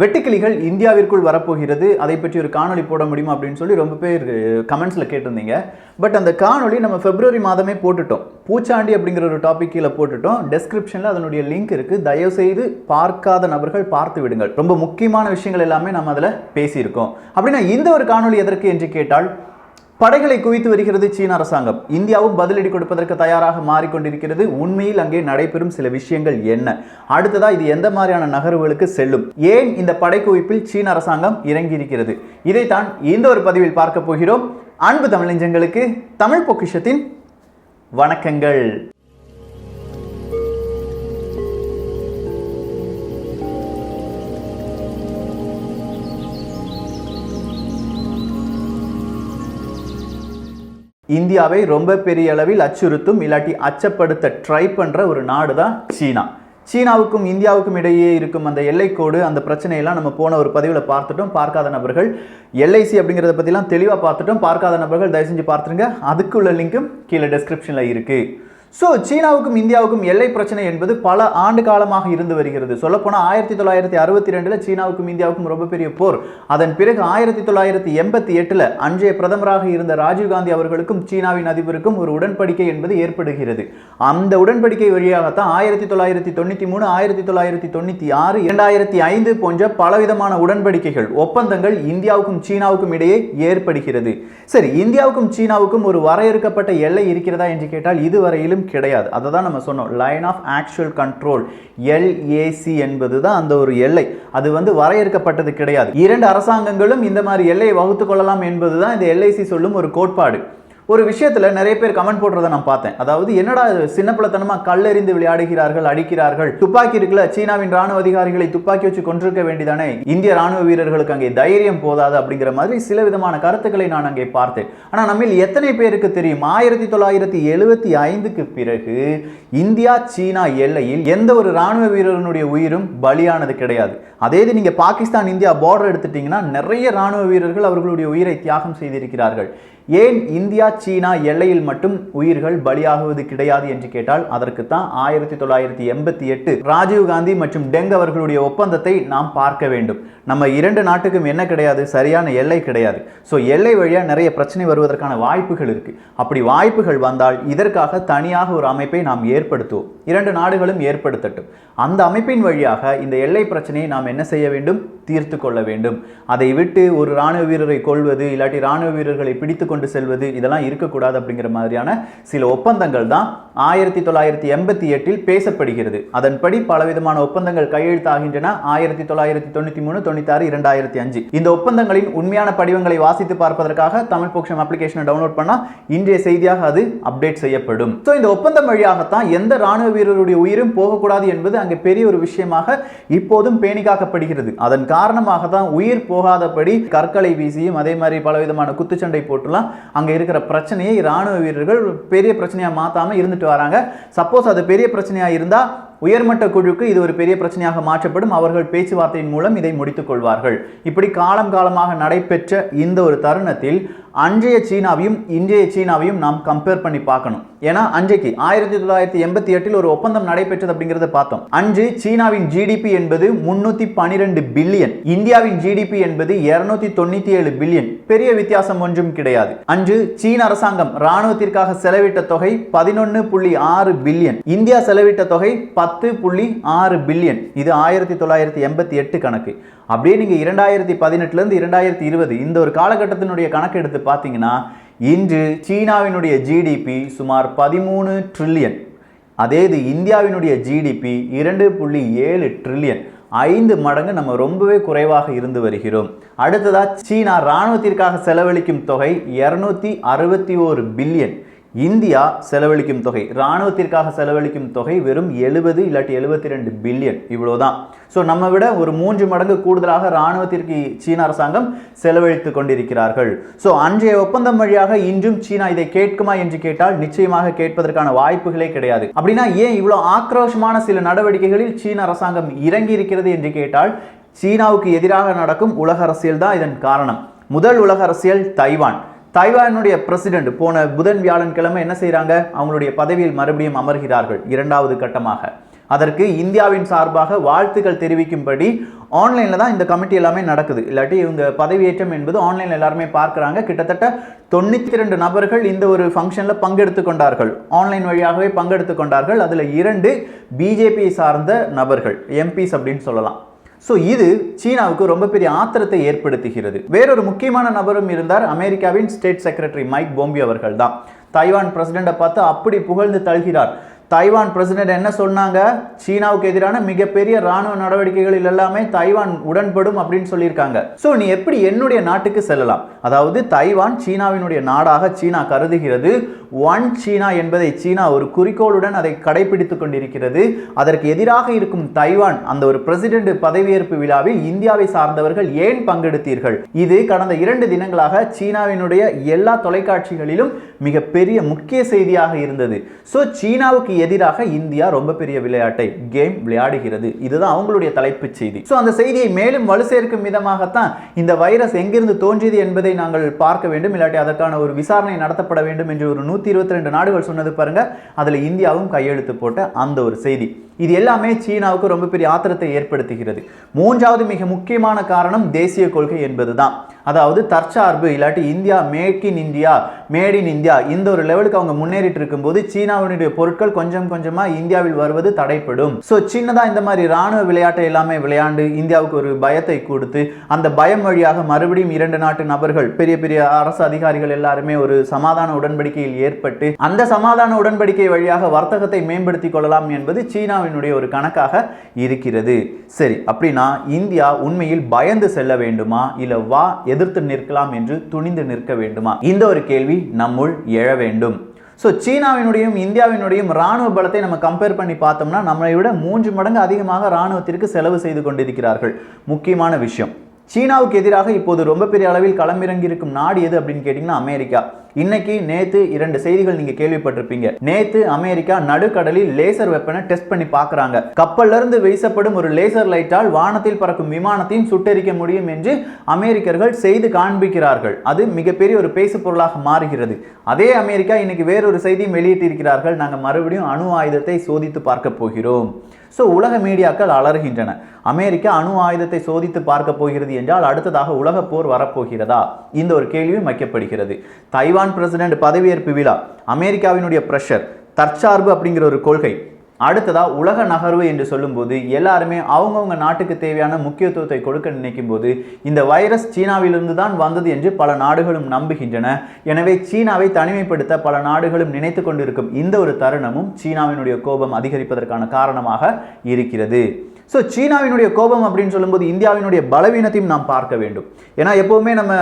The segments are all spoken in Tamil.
வெட்டுக்கிளிகள் இந்தியாவிற்குள் வரப்போகிறது, அதை பற்றி ஒரு காணொலி போட முடியுமா அப்படின்னு சொல்லி ரொம்ப பேர் கமெண்ட்ஸில் கேட்டிருந்தீங்க. பட் அந்த காணொலி நம்ம பிப்ரவரி மாதமே போட்டுட்டோம். பூச்சாண்டி அப்படிங்கிற ஒரு டாபிக் கீழே போட்டுட்டோம். டெஸ்கிரிப்ஷனில் அதனுடைய லிங்க் இருக்குது. தயவுசெய்து பார்க்காத நபர்கள் பார்த்து விடுங்கள். ரொம்ப முக்கியமான விஷயங்கள் எல்லாமே நம்ம அதில் பேசியிருக்கோம். அப்படின்னா இந்த ஒரு காணொலி எதற்கு என்று கேட்டால், படைகளை குவித்து வருகிறது சீன அரசாங்கம். இந்தியாவும் பதிலடி கொடுப்பதற்கு தயாராக மாறிக்கொண்டிருக்கிறது. உண்மையில் அங்கே நடைபெறும் சில விஷயங்கள் என்ன, அடுத்ததா இது எந்த மாதிரியான நகர்வுகளுக்கு செல்லும், ஏன் இந்த படை குவிப்பில் சீன அரசாங்கம் இறங்கி இருக்கிறது, இதைத்தான் இந்த ஒரு பதிவில் பார்க்க போகிறோம். அன்பு தமிழ் நெஞ்சங்களுக்கு தமிழ் பொக்கிஷத்தின் வணக்கங்கள். இந்தியாவை ரொம்ப பெரிய அளவில் அச்சுறுத்தும் இல்லாட்டி அச்சப்படுத்த ட்ரை பண்ற ஒரு நாடு தான் சீனா. சீனாவுக்கும் இந்தியாவுக்கும் இடையே இருக்கும் அந்த எல்லைக்கோடு, அந்த பிரச்சனையெல்லாம் நம்ம போன ஒரு பதிவில் பார்த்துட்டோம். பார்க்காத நபர்கள் எல்ஐசி அப்படிங்கிறத பற்றிலாம் தெளிவாக பார்த்துட்டோம். பார்க்காத நபர்கள் தயவு செஞ்சு பார்த்துருங்க. அதுக்குள்ள லிங்க்கும் கீழே டெஸ்கிரிப்ஷனில் இருக்குது. ஸோ சீனாவுக்கும் இந்தியாவுக்கும் எல்லை பிரச்சனை என்பது பல ஆண்டு காலமாக இருந்து வருகிறது. சொல்லப்போனால் 1962 சீனாவுக்கும் இந்தியாவுக்கும் ரொம்ப பெரிய போர். அதன் பிறகு 1988 அன்றைய பிரதமராக இருந்த ராஜீவ்காந்தி அவர்களுக்கும் சீனாவின் அதிபருக்கும் ஒரு உடன்படிக்கை என்பது ஏற்படுகிறது. அந்த உடன்படிக்கை வழியாகத்தான் 1993, 1996, 2005 போன்ற பலவிதமான உடன்படிக்கைகள், ஒப்பந்தங்கள் இந்தியாவுக்கும் சீனாவுக்கும் இடையே ஏற்படுகிறது. சரி, இந்தியாவுக்கும் சீனாவுக்கும் ஒரு வரையறுக்கப்பட்ட எல்லை இருக்கிறதா என்று கேட்டால் இதுவரையிலும் கிடையாது. அதை தான் நம்ம சொன்னோம், line of actual control, LAC என்பது தான் அந்த ஒரு எல்லை. அது வரையறுக்கப்பட்டது கிடையாது. இரண்டு அரசாங்கங்களும் இந்த மாதிரி எல்லையை வகுத்துக் கொள்ளலாம் என்பது தான் இந்த LAC சொல்லும் ஒரு கோட்பாடு. ஒரு விஷயத்துல நிறைய பேர் கமெண்ட் போடுறதை நான் பார்த்தேன். அதாவது, என்னடா சின்ன பிள்ளைத்தனமா கல்லெறிந்து விளையாடுகிறார்கள், அடிக்கிறார்கள், துப்பாக்கி இருக்குல்ல, சீனாவின் ராணுவ அதிகாரிகளை துப்பாக்கி வச்சு கொண்டிருக்க வேண்டியதானே, இந்திய ராணுவ வீரர்களுக்கு அங்கே தைரியம் போதாது அப்படிங்கிற மாதிரி சில விதமான கருத்துக்களை நான் அங்கே பார்த்தேன். ஆனா நம்மில் எத்தனை பேருக்கு தெரியும், 1975க்கு பிறகு இந்தியா சீனா எல்லையில் எந்த ஒரு ராணுவ வீரர்களுடைய உயிரும் பலியானது கிடையாது. அதே இது நீங்க பாகிஸ்தான் இந்தியா பார்டர் எடுத்துட்டீங்கன்னா நிறைய ராணுவ வீரர்கள் அவர்களுடைய உயிரை தியாகம் செய்திருக்கிறார்கள். ஏன் இந்தியா சீனா எல்லையில் மட்டும் உயிர்கள் பலியாகுவது கிடையாது என்று கேட்டால், அதற்கு தான் 1988 ராஜீவ்காந்தி மற்றும் டெங் அவர்களுடைய ஒப்பந்தத்தை நாம் பார்க்க வேண்டும். நம்ம இரண்டு நாட்டுக்கும் என்ன கிடையாது, சரியான எல்லை கிடையாது. ஸோ எல்லை வழியா நிறைய பிரச்சனை வருவதற்கான வாய்ப்புகள் இருக்கு. அப்படி வாய்ப்புகள் வந்தால் இதற்காக தனியாக ஒரு அமைப்பை நாம் ஏற்படுத்துவோம். இரண்டு நாடுகளும் ஏற்படுத்தட்டும். அந்த அமைப்பின் வழியாக இந்த எல்லை பிரச்சனையை நாம் என்ன செய்ய வேண்டும், தீர்த்து கொள்ள வேண்டும். அதை விட்டு ஒரு ராணுவ வீரரை கொள்வது, இல்லாட்டி ராணுவ வீரர்களை பிடித்து கொண்டு செல்வது, இதெல்லாம் இருக்கக்கூடாது அப்படிங்கிற மாதிரியான சில ஒப்பந்தங்கள் தான் 1988 பேசப்படுகிறது. அதன்படி பலவிதமான ஒப்பந்தங்கள் கையெழுத்தாகின்றன. 1993, 96, 2005 இந்த ஒப்பந்தங்களின் உண்மையான படிவங்களை வாசித்து பார்ப்பதற்காக தமிழ் பொக்கிஷம் அப்ளிகேஷனை டவுன்லோட் பண்ணா இன்றைய செய்தியாக அது அப்டேட் செய்யப்படும். ஸோ இந்த ஒப்பந்தம் வழியாகத்தான் எந்த ராணுவ வீரருடைய உயிரும் போகக்கூடாது என்பது அங்கே பெரிய ஒரு விஷயமாக இப்போதும் பேணி காக்கப்படுகிறது. அதன் காரணமாக தான் உயிர் போகாதபடி கற்களை வீசியும் அதே மாதிரி பலவிதமான குத்துச்சண்டை போட்டுலாம் அங்க இருக்கிற பிரச்சனையை ராணுவ வீரர்கள் பெரிய பிரச்சனையா மாத்தாம இருந்துட்டு வராங்க. சப்போஸ் அது பெரிய பிரச்சனையா இருந்தா உயர்மட்ட குழுக்கு இது ஒரு பெரிய பிரச்சனையாக மாற்றப்படும். அவர்கள் பேச்சுவார்த்தையின் மூலம் இதை முடித்துக் கொள்வார்கள். இப்படி காலம் காலமாக நடைபெற்ற இந்த ஒரு தருணத்தில் அன்றைய சீனாவையும் இன்றைய சீனாவையும் நாம் கம்பேர் பண்ணி பார்க்கணும். ஏன்னா அன்றைக்கு 1988 ஒரு ஒப்பந்தம் நடைபெற்றது அப்படிங்கிறத பார்த்தோம். அன்று சீனாவின் ஜிடிபி என்பது 312 பில்லியன், இந்தியாவின் ஜிடிபி என்பது 297 பில்லியன். பெரிய வித்தியாசம் ஒன்றும் கிடையாது. அன்று சீன அரசாங்கம் ராணுவத்திற்காக செலவிட்ட தொகை 11.6 பில்லியன், இந்தியா செலவிட்ட தொகை 10.6 பில்லியன். இது 1988 கணக்கு. அப்படியே நீங்க 2018 இருந்து 2020 இந்த ஒரு காலகட்டத்தினுடைய கணக்கு எடுத்து பார்த்தீங்கன்னா, இன்று சீனாவினுடைய ஜிடிபி சுமார் 13 ட்ரில்லியன். அதே இது இந்தியாவினுடைய ஜிடிபி 2.7 ட்ரில்லியன். 5 மடங்கு நம்ம ரொம்பவே குறைவாக இருந்து வருகிறோம். அடுத்ததா சீனா ராணுவத்திற்காக செலவழிக்கும் தொகை 261 பில்லியன். இந்தியா செலவழிக்கும் தொகை, ராணுவத்திற்காக செலவழிக்கும் தொகை வெறும் 70 இல்லாட்டி 72 பில்லியன். இவ்வளவுதான். ஸோ நம்ம விட ஒரு 3 மடங்கு கூடுதலாக ராணுவத்திற்கு சீன அரசாங்கம் செலவழித்து கொண்டிருக்கிறார்கள். ஸோ அன்றைய ஒப்பந்தம் வழியாக இன்றும் சீனா இதை கேட்குமா என்று கேட்டால் நிச்சயமாக கேட்பதற்கான வாய்ப்புகளே கிடையாது. அப்படின்னா ஏன் இவ்வளவு ஆக்ரோஷமான சில நடவடிக்கைகளில் சீன அரசாங்கம் இறங்கி இருக்கிறது என்று கேட்டால், சீனாவுக்கு எதிராக நடக்கும் உலக அரசியல் தான் இதன் காரணம். முதல் உலக அரசியல் தைவான். தைவானுடைய பிரசிடென்ட் போன புதன் வியாழன் கிழமை என்ன செய்யறாங்க, அவங்களுடைய பதவியில் மறுபடியும் அமர்கிறார்கள் இரண்டாவது கட்டமாக. அதற்கு இந்தியாவின் சார்பாக வாழ்த்துக்கள் தெரிவிக்கும்படி ஆன்லைனில் தான் இந்த கமிட்டி எல்லாமே நடக்குது. இல்லாட்டி இவங்க பதவியேற்றம் என்பது ஆன்லைனில் எல்லாருமே பார்க்குறாங்க. கிட்டத்தட்ட 92 நபர்கள் இந்த ஒரு ஃபங்க்ஷனில் பங்கெடுத்து கொண்டார்கள். ஆன்லைன் வழியாகவே பங்கெடுத்து கொண்டார்கள். அதில் 2 பிஜேபி சார்ந்த நபர்கள், எம்பிஸ் அப்படின்னு சொல்லலாம். ஸோ இது சீனாவுக்கு ரொம்ப பெரிய ஆத்திரத்தை ஏற்படுத்துகிறது. வேறொரு முக்கியமான நபரும் இருந்தார், அமெரிக்காவின் ஸ்டேட் செக்ரட்டரி மைக் பாம்பியோ அவர்கள் தான். தைவான் பிரசிடென்ட்டை பார்த்து அப்படி புகழ்ந்து தள்ளுகிறார். தைவான் பிரசிடென்ட் என்ன சொன்னாங்க, சீனாவுக்கு எதிரான மிகப்பெரிய ராணுவ நடவடிக்கைகளில் எல்லாமே தைவான் உடன்படும் அப்படின்னு சொல்லியிருக்காங்க. ஸோ நீ எப்படி என்னுடைய நாட்டுக்கு செல்லலாம்? அதாவது தைவான் சீனாவினுடைய நாடாக சீனா கருதுகிறது. ஒன் சீனா என்பதை சீனா ஒரு குறிக்கோளுடன் அதை கடைபிடித்துக் கொண்டிருக்கிறது. அதற்கு எதிராக இருக்கும் தைவான் அந்த ஒரு பிரசிடென்ட் பதவியேற்பு விழாவில் இந்தியாவை சார்ந்தவர்கள் ஏன் பங்கெடுத்தீர்கள்? இது கடந்த 2 தினங்களாக சீனாவினுடைய எல்லா தொலைக்காட்சிகளிலும் மிகப்பெரிய முக்கிய செய்தியாக இருந்தது. ஸோ சீனாவுக்கு எதிராக இந்தியா ரொம்ப பெரிய விளையாட்டை கேம் விளையாடுகிறது. இதுதான் அவங்களுடைய தலைப்புச் செய்தி. ஸோ அந்த செய்தியை மேலும் வலு சேர்க்கும் விதமாகத்தான் இந்த வைரஸ் எங்கிருந்து தோன்றியது என்பதை நாங்கள் பார்க்க வேண்டும், இல்லாட்டி அதற்கான ஒரு விசாரணை நடத்தப்பட வேண்டும் என்று ஒரு 122 நாடுகள் சொன்னது பாருங்க. அதுல இந்தியாவும் கையெழுத்து போட்ட அந்த ஒரு செய்தி. இது எல்லாமே சீனாவுக்கு ரொம்ப பெரிய ஆத்திரத்தை ஏற்படுத்துகிறது. 3வது மிக முக்கியமான காரணம் தேசிய கொள்கை என்பதுதான். அதாவது தற்சார்பு, இல்லாட்டி India make in India, made in India, இந்த ஒரு லெவலுக்கு அவங்க முன்னேறிட்டு இருக்கும்போது சீனாவினுடைய பொருட்கள் கொஞ்சம் கொஞ்சமா இந்தியாவில் வருவது தடைப்படும். ஸோ சின்னதா இந்த மாதிரி ராணுவ விளையாட்டை எல்லாமே விளையாண்டு இந்தியாவுக்கு ஒரு பயத்தை கொடுத்து அந்த பயம் வழியாக மறுபடியும் 2 நாட்டு நபர்கள், பெரிய பெரிய அரசு அதிகாரிகள் எல்லாருமே ஒரு சமாதான உடன்படிக்கையில் ஏற்பட்டு அந்த சமாதான உடன்படிக்கை வழியாக வர்த்தகத்தை மேம்படுத்திக் கொள்ளலாம் என்பது சீனாவினுடைய ஒரு கணக்காக இருக்கிறது. சரி, அப்படின்னா இந்தியா உண்மையில் பயந்து செல்ல வேண்டுமா, இல்ல வா எதிர்த்து நிற்கலாம் என்று துணிந்து நிற்க வேண்டுமா? இந்த ஒரு கேள்வி நம்முள் எழ வேண்டும். ஸோ சீனாவினுடையும் இந்தியாவினுடையும் ராணுவ பலத்தை நம்ம கம்பேர் பண்ணி பார்த்தோம்னா நம்மளை விட 3 மடங்கு அதிகமாக ராணுவத்திற்கு செலவு செய்து கொண்டிருக்கிறார்கள். முக்கியமான விஷயம், சீனாவுக்கு எதிராக இப்போது ரொம்ப பெரிய அளவில் களமிறங்கி இருக்கும் நாடு எது அப்படின்னு கேட்டீங்கன்னா அமெரிக்கா. இன்னைக்கு நேத்து 2 செய்திகள் நீங்க கேள்விப்பட்டிருப்பீங்க. நேத்து அமெரிக்கா நடுக்கடலில் லேசர் வெப்பனை டெஸ்ட் பண்ணி பார்க்கறாங்க. கப்பல்ல இருந்து வீசப்படும் ஒரு லேசர் லைட்டால் வானத்தில் பறக்கும் விமானத்தையும் சுட்டெரிக்க முடியும் என்று அமெரிக்கர்கள் செய்து காண்பிக்கிறார்கள். அது மிகப்பெரிய ஒரு பேசு பொருளாக மாறுகிறது. அதே அமெரிக்கா இன்னைக்கு வேறொரு செய்தியும் வெளியிட்டிருக்கிறார்கள், நாங்கள் மறுபடியும் அணு ஆயுதத்தை சோதித்து பார்க்க போகிறோம். ஸோ உலக மீடியாக்கள் அலறுகின்றன. அமெரிக்கா அணு ஆயுதத்தை சோதித்து பார்க்க போகிறது என்றால் அடுத்ததாக உலக போர் வரப்போகிறதா? இந்த ஒரு கேள்வியும் வைக்கப்படுகிறது. தைவான் பிரசிடென்ட் பதவியேற்பு விழா, அமெரிக்காவினுடைய பிரஷர், தற்சார்பு அப்படிங்கிற ஒரு கொள்கை, அடுத்ததா உலக நகர்வு என்று சொல்லும்போது எல்லாருமே அவங்கவுங்க நாட்டுக்கு தேவையான முக்கியத்துவத்தை கொடுக்க நினைக்கும் போது இந்த வைரஸ் சீனாவிலிருந்து தான் வந்தது என்று பல நாடுகளும் நம்புகின்றன. எனவே சீனாவை தனிமைப்படுத்த பல நாடுகளும் நினைத்து கொண்டிருக்கும் இந்த ஒரு தருணமும் சீனாவினுடைய கோபம் அதிகரிப்பதற்கான காரணமாக இருக்கிறது. ஸோ சீனாவினுடைய கோபம் அப்படின்னு சொல்லும்போது இந்தியாவினுடைய பலவீனத்தையும் நாம் பார்க்க வேண்டும். ஏன்னா எப்போவுமே நம்ம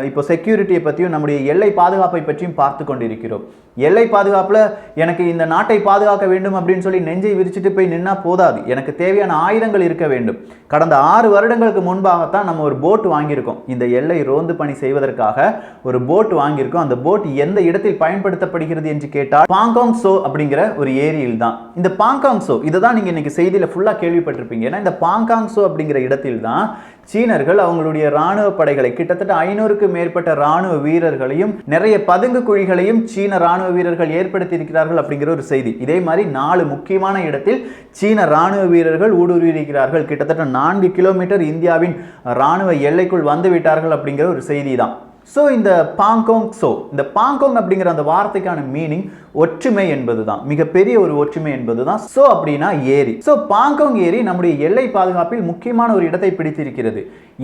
இப்போ செக்யூரிட்டியை பற்றியும் நம்முடைய எல்லை பாதுகாப்பை பற்றியும் பார்த்து கொண்டிருக்கிறோம். எல்லை பாதுகாப்பில் எனக்கு இந்த நாட்டை பாதுகாக்க வேண்டும் அப்படின்னு சொல்லி நெஞ்சை விரிச்சிட்டு போய் நின்னா போதாது, எனக்கு தேவையான ஆயுதங்கள் இருக்க வேண்டும். கடந்த 6 வருடங்களுக்கு முன்பாகத்தான் நம்ம ஒரு போட் வாங்கியிருக்கோம். இந்த எல்லை ரோந்து பணி செய்வதற்காக ஒரு போட் வாங்கியிருக்கோம். அந்த போட் எந்த இடத்தில் பயன்படுத்தப்படுகிறது என்று கேட்டால் பாங்காங் சோ அப்படிங்கிற ஒரு ஏரியில் தான். இந்த பாங்காங் சோ இதை தான் நீங்கள் இன்னைக்கு செய்தியில் ஃபுல்லாக கேள்விப்பட்டிருப்பீங்க. ஏன்னா இந்த பாங்காங் சோ அப்படிங்கிற இடத்தில் தான் சீனர்கள் அவங்களுடைய ராணுவ படைகளை, கிட்டத்தட்ட 500க்கு மேற்பட்ட ராணுவ வீரர்களையும் நிறைய பதுங்கு குழிகளையும் சீன ராணுவ வீரர்கள் ஏற்படுத்தி இருக்கிறார்கள் அப்படிங்கிற ஒரு செய்தி. இதே மாதிரி 4 முக்கியமான இடத்தில் சீன ராணுவ வீரர்கள் ஊடுருவியிருக்கிறார்கள். கிட்டத்தட்ட 4 கிலோமீட்டர் இந்தியாவின் ராணுவ எல்லைக்குள் வந்து விட்டார்கள் அப்படிங்கிற ஒரு செய்தி தான். ஸோ இந்த பாங்காங் சோ, இந்த பாங்காங் அப்படிங்கிற அந்த வார்த்தைக்கான மீனிங் ஒற்றுமை என்பதுதான், மிகப்பெரிய ஒரு ஒற்றுமை என்பதுதான். சோ அப்படின்னா ஏரி. ஸோ பாங்காங் ஏரி நம்முடைய எல்லை பாதுகாப்பில் முக்கியமான ஒரு இடத்தை பிடித்திருக்கிறது.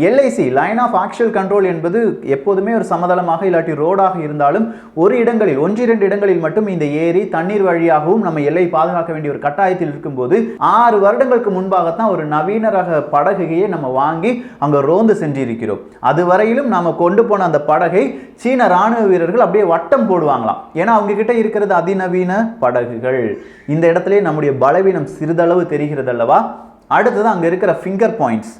LIC line of actual control என்பது எப்போதுமே ஒரு சமதளமாக இல்லாட்டி ரோடாக இருந்தாலும் ஒரு இடங்களில் 1-2 இடங்களில் மட்டும் இந்த ஏரி தண்ணீர் வழியாகவும் நம்ம எல்லை பாதுகாக்க வேண்டிய ஒரு கட்டாயத்தில் இருக்கும்போது 6 வருடங்களுக்கு முன்பாகத்தான் ஒரு நவீன ரக படகையே நம்ம வாங்கி அங்க ரோந்து சென்றிருக்கிறோம். அதுவரையிலும் நாம கொண்டு போன அந்த படகை சீன ராணுவ வீரர்கள் அப்படியே வட்டம் போடுவாங்களாம். ஏன்னா அவங்க கிட்ட இருக்கிறது அதிநவீன படகுகள். இந்த இடத்துல நம்முடைய பலவீனம் சிறிதளவு தெரிகிறது அல்லவா? அடுத்தது அங்க இருக்கிற ஃபிங்கர் பாயிண்ட்ஸ்,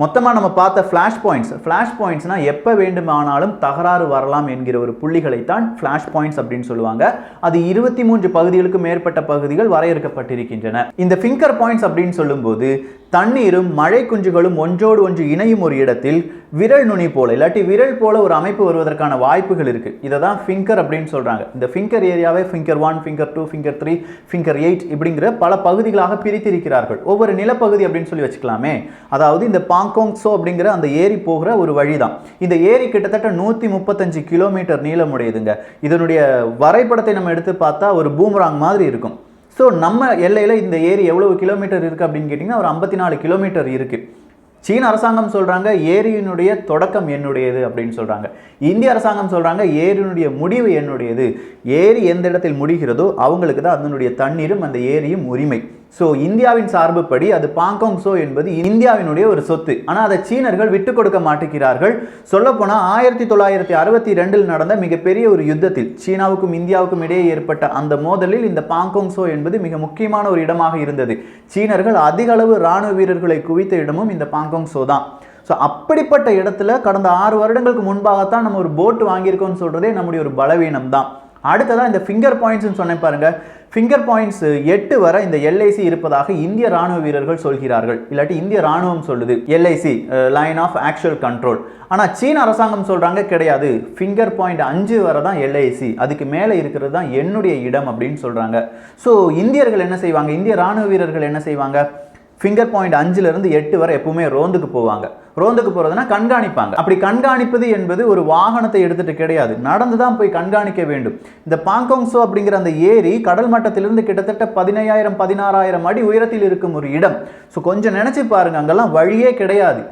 மொத்தமாக நம்ம பார்த்த ஃப்ளாஷ் பாயிண்ட்ஸ்னா எப்போ வேண்டுமானாலும் தகராறு வரலாம் என்கிற ஒரு புள்ளிகளைத்தான் ஃப்ளாஷ் பாயிண்ட்ஸ் அப்படின்னு சொல்லுவாங்க. அது 23 பகுதிகளுக்கு மேற்பட்ட பகுதிகள் வரையறுக்கப்பட்டிருக்கின்றன. இந்த ஃபிங்கர் பாயிண்ட்ஸ் அப்படின்னு சொல்லும்போது தண்ணீரும் மழை குஞ்சுகளும் ஒன்றோடு ஒன்று இணையும் ஒரு இடத்தில் விரல் நுனி போல இல்லாட்டி விரல் போல ஒரு அமைப்பு வருவதற்கான வாய்ப்புகள் இருக்கு. இதை தான் ஃபிங்கர் அப்படின்னு சொல்றாங்க. இந்த ஃபிங்கர் ஏரியாவை ஃபிங்கர் 1, ஃபிங்கர் 2, ஃபிங்கர் 3, ஃபிங்கர் 8 இப்படிங்கிற பல பகுதிகளாக பிரித்திருக்கிறார்கள். ஒவ்வொரு நிலப்பகுதி அப்படின்னு சொல்லி வச்சுக்கலாமே. அதாவது இந்த பாங்காங் சோ அப்படிங்கிற அந்த ஏரி போகிற ஒரு வழிதான். இந்த ஏரி கிட்டத்தட்ட 135 கிலோமீட்டர் நீளமுடையதுங்க. இதனுடைய வரைபடத்தை நம்ம எடுத்து பார்த்தா ஒரு பூமராங் மாதிரி இருக்கும். ஸோ நம்ம எல்லையில் இந்த ஏரி எவ்வளவு கிலோமீட்டர் இருக்குது அப்படின்னு கேட்டிங்கன்னா ஒரு 54 கிலோமீட்டர் இருக்குது. சீன அரசாங்கம் சொல்கிறாங்க ஏரியினுடைய தொடக்கம் என்னுடையது அப்படின்னு சொல்கிறாங்க. இந்திய அரசாங்கம் சொல்கிறாங்க ஏரியினுடைய முடிவு என்னுடையது. ஏரி எந்த இடத்தில் முடிகிறதோ அவங்களுக்கு தான் அதனுடைய தண்ணீரும் அந்த ஏரியும் உரிமை. ஸோ இந்தியாவின் சார்புப்படி அது பாங்காங் சோ என்பது இந்தியாவினுடைய ஒரு சொத்து. ஆனால் அதை சீனர்கள் விட்டு கொடுக்க மாட்டேங்கிறார்கள். சொல்லப்போனால் 1962 நடந்த மிகப்பெரிய ஒரு யுத்தத்தில் சீனாவுக்கும் இந்தியாவுக்கும் இடையே ஏற்பட்ட அந்த மோதலில் இந்த பாங்காங் சோ என்பது மிக முக்கியமான ஒரு இடமாக இருந்தது. சீனர்கள் அதிக அளவு இராணுவ வீரர்களை குவித்த இடமும் இந்த பாங்காங் சோ தான். ஸோ அப்படிப்பட்ட இடத்துல கடந்த 6 வருடங்களுக்கு முன்பாகத்தான் நம்ம ஒரு போட் வாங்கியிருக்கோம்னு சொல்றதே நம்முடைய ஒரு பலவீனம் தான். அடுத்ததான் இந்த ஃபிங்கர் பாயிண்ட்ஸ் சொன்னேன் பாருங்க. ஃபிங்கர் பாயிண்ட்ஸ் 8 வரை இந்த எல்ஐசி இருப்பதாக இந்திய ராணுவ வீரர்கள் சொல்கிறார்கள். இல்லாட்டி இந்திய ராணுவம் சொல்லுது LIC line of actual control. ஆனால் சீன அரசாங்கம் சொல்றாங்க கிடையாது, ஃபிங்கர் பாயிண்ட் 5 வரை தான் எல்ஐசி, அதுக்கு மேலே இருக்கிறது தான் என்னுடைய இடம் அப்படின்னு சொல்றாங்க. ஸோ இந்தியர்கள் என்ன செய்வாங்க, இந்திய ராணுவ வீரர்கள் என்ன செய்வாங்க, ஃபிங்கர் பாயிண்ட் 5லிருந்து 8 வரை எப்பவுமே ரோந்துக்கு போவாங்க. ரோந்துக்கு போறதுன்னா கண்காணிப்பாங்க. அப்படி கண்காணிப்பது என்பது ஒரு வாகனத்தை எடுத்துட்டு கிடையாது, நடந்து தான் போய் கண்காணிக்க வேண்டும். இந்த பாங்காங் சோ அப்படிங்கிற அந்த ஏரி கடல் மட்டத்திலிருந்து கிட்டத்தட்ட 15,000 16,000 அடி உயரத்தில் இருக்கும் ஒரு இடம். ஸோ கொஞ்சம் நினைச்சு பாருங்க, அங்கெல்லாம் வழியே கிடையாது.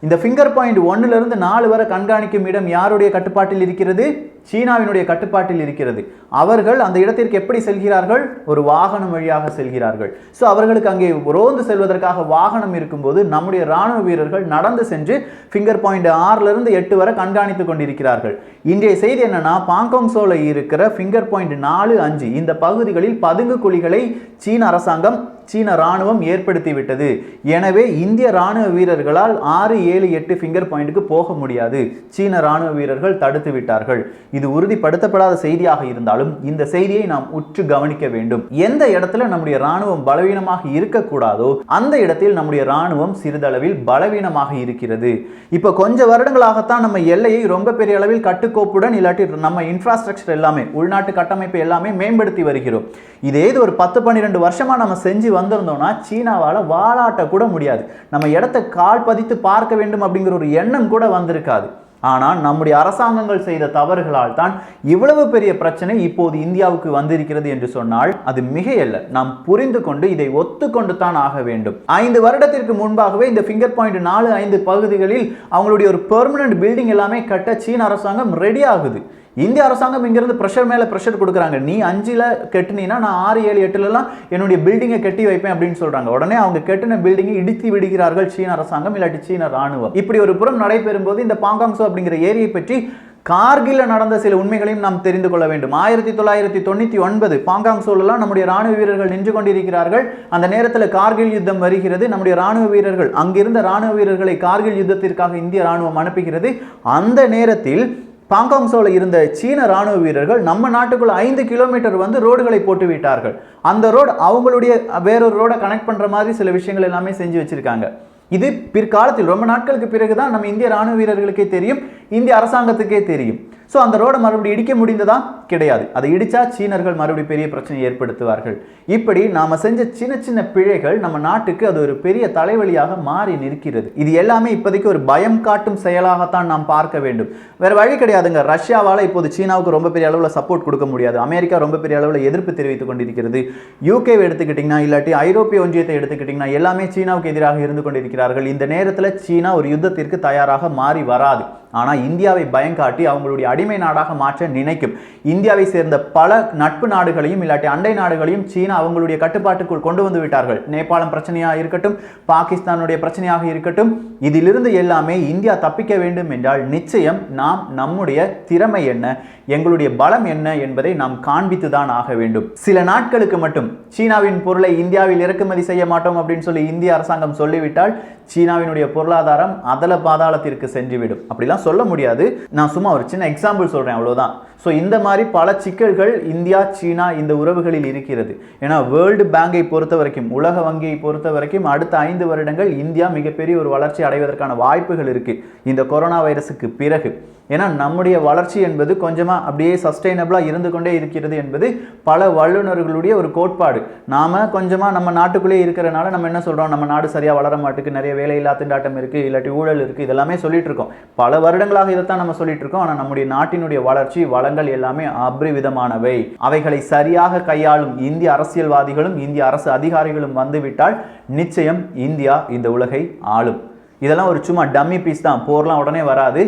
இந்த ஃபிங்கர் பாயிண்ட் 1லிருந்து 4 வரை கண்காணிக்கும் இடம் யாருடைய கட்டுப்பாட்டில் இருக்கிறது, சீனாவினுடைய கட்டுப்பாட்டில் இருக்கிறது. அவர்கள் அந்த இடத்திற்கு எப்படி செல்கிறார்கள், ஒரு வாகனம் வழியாக செல்கிறார்கள். ஸோ அவர்களுக்கு அங்கே ரோந்து செல்வதற்காக வாகனம் இருக்கும்போது நம்முடைய ராணுவ வீரர்கள் நடந்து சென்று ஃபிங்கர் பாயிண்ட் 6லிருந்து 8 வரை கண்காணித்து கொண்டிருக்கிறார்கள். இன்றைய செய்தி என்னன்னா, பாங்காங் சோல இருக்கிற ஃபிங்கர் பாயிண்ட் 4, 5 இந்த பகுதிகளில் பதுங்கு குழிகளை சீன அரசாங்கம் சீன ராணுவம் ஏற்படுத்திவிட்டது. எனவே இந்திய ராணுவ வீரர்களால் 6, 7, 8 ஃபிங்கர் பாயிண்ட்டுக்கு போக முடியாது. சீன ராணுவ வீரர்கள் தடுத்து விட்டார்கள். இது உறுதிப்படுத்தப்படாத செய்தியாக இருந்தாலும் இந்த செய்தியை நாம் உற்று கவனிக்க வேண்டும். எந்த இடத்துல நம்முடைய ராணுவம் பலவீனமாக இருக்கக்கூடாதோ அந்த இடத்தில் நம்முடைய ராணுவம் சிறிதளவில் பலவீனமாக இருக்கிறது. இப்ப கொஞ்ச வருடங்களாகத்தான் நம்ம எல்லையை ரொம்ப பெரிய அளவில் கட்டுக்கோப்புடன் இல்லாட்டி நம்ம இன்ஃப்ராஸ்ட்ரக்சர் எல்லாமே உள்நாட்டு கட்டமைப்பு எல்லாமே மேம்படுத்தி வருகிறோம். இதே இது ஒரு 10-12 வருஷமா நம்ம செஞ்சு வந்திருந்தோம்னா சீனாவால வாலாட்ட கூட முடியாது. நம்ம இடத்தை கால் பதித்து பார்க்க வேண்டும் அப்படிங்கிற ஒரு எண்ணம் கூட வந்திருக்காது. ஆனால் நம்முடைய அரசாங்கங்கள் செய்த தவறுகளால் தான் இவ்வளவு பெரிய பிரச்சனை இப்போது இந்தியாவுக்கு வந்திருக்கிறது என்று சொன்னால் அது மிகையல்ல. நாம் புரிந்து கொண்டு இதை ஒத்துக்கொண்டு தான் ஆக வேண்டும். 5 வருடத்திற்கு முன்பாகவே இந்த ஃபிங்கர் பாயிண்ட் 4, 5 பகுதிகளில் அவங்களுடைய ஒரு பெர்மனன்ட் பில்டிங் எல்லாமே கட்ட சீன அரசாங்கம் ரெடி ஆகுது. இந்திய அரசாங்கம் இங்கிருந்து ப்ரெஷர் மேலே ப்ரெஷர் கொடுக்குறாங்க. நீ 5ல் கட்டினீங்கன்னா நான் 6, 7, 8லலாம் என்னுடைய பில்டிங்கை கட்டி வைப்பேன் அப்படின்னு சொல்றாங்க. உடனே அவங்க கட்டின பில்டிங்கை இடித்து விடுகிறார்கள் சீன அரசாங்கம் இல்லாட்டி சீன ராணுவம். இப்படி ஒரு புறம் நடைபெறும் போது இந்த பாங்காங் சோ அப்படிங்கிற ஏரியை பற்றி கார்கில்ல நடந்த சில உண்மைகளையும் நாம் தெரிந்து கொள்ள வேண்டும். 1999 பாங்காங் சோலெல்லாம் நம்முடைய ராணுவ வீரர்கள் நின்று கொண்டிருக்கிறார்கள். அந்த நேரத்தில் கார்கில் யுத்தம் வருகிறது. நம்முடைய ராணுவ வீரர்கள் அங்கிருந்த ராணுவ வீரர்களை கார்கில் யுத்தத்திற்காக இந்திய ராணுவம் அனுப்புகிறது. அந்த நேரத்தில் பாங்காங் சோல இருந்த சீன ராணுவ வீரர்கள் நம்ம நாட்டுக்குள்ள 5 கிலோமீட்டர் வந்து ரோடுகளை போட்டு விட்டார்கள். அந்த ரோடு அவங்களுடைய வேறொரு ரோட கனெக்ட் பண்ற மாதிரி சில விஷயங்கள் எல்லாமே செஞ்சு வச்சிருக்காங்க. இது பிற்காலத்தில் ரொம்ப நாட்களுக்கு பிறகுதான் நம்ம இந்திய ராணுவ வீரர்களுக்கே தெரியும், இந்திய அரசாங்கத்துக்கே தெரியும். ஸோ அந்த ரோடை மறுபடியும் இடிக்க முடிந்ததா, கிடையாது. அதை இடிச்சா சீனர்கள் மறுபடியும் பெரிய பிரச்சனை ஏற்படுத்துவார்கள். இப்படி நாம செஞ்ச சின்ன சின்ன பிழைகள் நம்ம நாட்டுக்கு அது ஒரு பெரிய தலைவலியாக மாறி நிற்கிறது. இது எல்லாமே இப்போதைக்கு ஒரு பயம் காட்டும் செயலாகத்தான் நாம் பார்க்க வேண்டும். வேற வழி கிடையாதுங்க. ரஷ்யாவால் இப்போது சீனாவுக்கு ரொம்ப பெரிய அளவில் சப்போர்ட் கொடுக்க முடியாது. அமெரிக்கா ரொம்ப பெரிய அளவில் எதிர்ப்பு தெரிவித்துக் கொண்டிருக்கிறது. யூகே எடுத்துக்கிட்டிங்கன்னா இல்லாட்டி ஐரோப்பிய ஒன்றியத்தை எடுத்துக்கிட்டிங்கன்னா எல்லாமே சீனாவுக்கு எதிராக இருந்து கொண்டிருக்கிறார்கள். இந்த நேரத்தில் சீனா ஒரு யுத்தத்திற்கு தயாராக மாறி வராது. ஆனால் இந்தியாவை பயங்காட்டி அவங்களுடைய அடிமை நாடாக மாற்ற நினைக்கும். இந்தியாவை சேர்ந்த பல நட்பு நாடுகளையும் இல்லாட்டி அண்டை நாடுகளையும் சீனா அவங்களுடைய கட்டுப்பாட்டுக்குள் கொண்டு வந்து விட்டார்கள். நேபாளம் பிரச்சனையாக இருக்கட்டும், பாகிஸ்தானுடைய பிரச்சனையாக இருக்கட்டும், இதிலிருந்து எல்லாமே இந்தியா தப்பிக்க வேண்டும் என்றால் நிச்சயம் நாம் நம்முடைய திறமை என்ன, எங்களுடைய பலம் என்ன என்பதை நாம் காண்பித்து தான் ஆக வேண்டும். சில நாட்களுக்கு மட்டும் சீனாவின் பொருளை இந்தியாவில் இறக்குமதி செய்ய மாட்டோம் அப்படின்னு சொல்லி இந்திய அரசாங்கம் சொல்லிவிட்டால் சீனாவினுடைய பொருளாதாரம் அதல பாதாளத்திற்கு சென்றுவிடும். அப்படிலாம் சொல்ல முடியாது. நான் சும்மா ஒரு சின்ன எக்ஸாம்பிள் சொல்றேன், அவ்வளவுதான். ஸோ இந்த மாதிரி பல சிக்கல்கள் இந்தியா சீனா இந்த உறவுகளில் இருக்கிறது. ஏன்னா வேர்ல்டு பேங்கை பொறுத்த வரைக்கும், உலக வங்கியை பொறுத்த வரைக்கும் அடுத்த 5 வருடங்கள் இந்தியா மிகப்பெரிய ஒரு வளர்ச்சி அடைவதற்கான வாய்ப்புகள் இருக்கு இந்த கொரோனா வைரஸுக்கு பிறகு. ஏன்னா நம்முடைய வளர்ச்சி என்பது கொஞ்சமாக அப்படியே சஸ்டைனபிளாக இருந்து கொண்டே இருக்கிறது என்பது பல வல்லுநர்களுடைய ஒரு கோட்பாடு. நாம் கொஞ்சமாக நம்ம நாட்டுக்குள்ளே இருக்கிறனால நம்ம என்ன சொல்கிறோம், நம்ம நாடு சரியாக வளர மாட்டுக்கு, நிறைய வேலையில்லா திண்டாட்டம் இருக்குது, இல்லாட்டி ஊழல் இருக்குது, இதெல்லாமே சொல்லிட்டு இருக்கோம். பல வருடங்களாக இதைத்தான் நம்ம சொல்லிட்டு இருக்கோம். ஆனால் நம்முடைய நாட்டினுடைய வளர்ச்சி வளங்கள் எல்லாமே அபரிவிதமானவை. அவைகளை சரியாக கையாளும் இந்திய அரசியல்வாதிகளும் இந்திய அரசு அதிகாரிகளும் வந்துவிட்டால் நிச்சயம் இந்தியா இந்த உலகை ஆளும். இதெல்லாம் ஒரு சும்மா டம்மி பீஸ் தான், போர்லாம் உடனே வராது.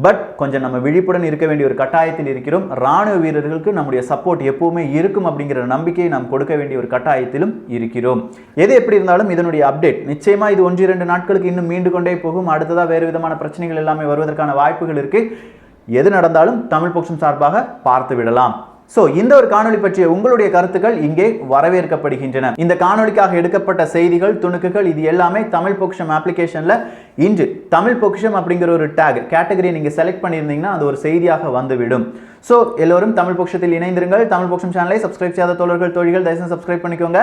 பட் கொஞ்சம் நம்ம விழிப்புடன் இருக்க வேண்டிய ஒரு கட்டாயத்தில் இருக்கிறோம். ராணுவ வீரர்களுக்கு நம்முடைய சப்போர்ட் எப்பவுமே இருக்கும் அப்படிங்கிற நம்பிக்கையை நாம் கொடுக்க வேண்டிய ஒரு கட்டாயத்திலும் இருக்கிறோம். எது எப்படி இருந்தாலும் இதனுடைய அப்டேட் நிச்சயமா இது 1-2 நாட்களுக்கு இன்னும் மீண்டு கொண்டே போகும். அடுத்ததா வேறு விதமான பிரச்சனைகள் எல்லாமே வருவதற்கான வாய்ப்புகள் இருக்கு. எது நடந்தாலும் தமிழ் பொக்கிஷம் சார்பாக பார்த்து விடலாம். சோ இந்த ஒரு காணொலி பற்றிய உங்களுடைய கருத்துக்கள் இங்கே வரவேற்கப்படுகின்றன. இந்த காணொலிக்காக எடுக்கப்பட்ட செய்திகள், துணுக்குகள் இது எல்லாமே தமிழ் பொக்கிஷம் அப்ளிகேஷன்ல இன்று தமிழ் பொக்கிஷம் அப்படிங்கிற ஒரு டேக் கேட்டகரி நீங்க செலக்ட் பண்ணியிருந்தீங்கன்னா அது ஒரு செய்தியாக வந்துவிடும். சோ எல்லோரும் தமிழ் பொக்கிஷத்தில் இணைந்திருங்கள். தமிழ் பொக்கிஷம் சேனலை சப்ஸ்கிரைப் செய்யாத தோழர்கள் தோழிகள் தயவுசெய்து சப்ஸ்கிரைப் பண்ணிக்கோங்க.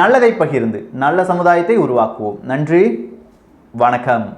நல்லதை பகிர்ந்து நல்ல சமுதாயத்தை உருவாக்குவோம். நன்றி, வணக்கம்.